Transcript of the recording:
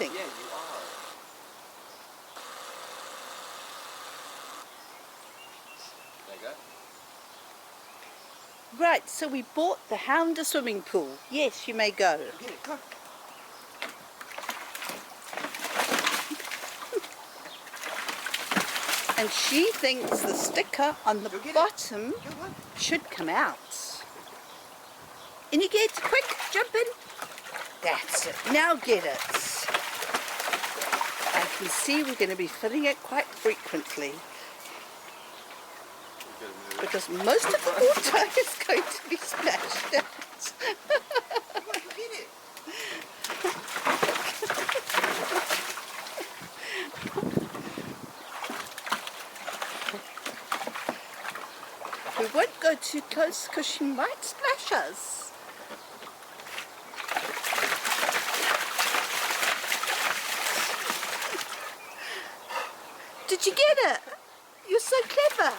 exciting. Yeah, you are. There you go. Right, so we bought the hound a swimming pool. Yes, you may go. Get it, go. And she thinks the sticker on the Go get it. bottom Go on. should come out. In you get, quick, jump in. That's it, now get it. I can see we're going to be filling it quite frequently because most of the water is going to be splashed out. Come on, go get it. We won't go too close because she might splash us. Did you get it? You're so clever.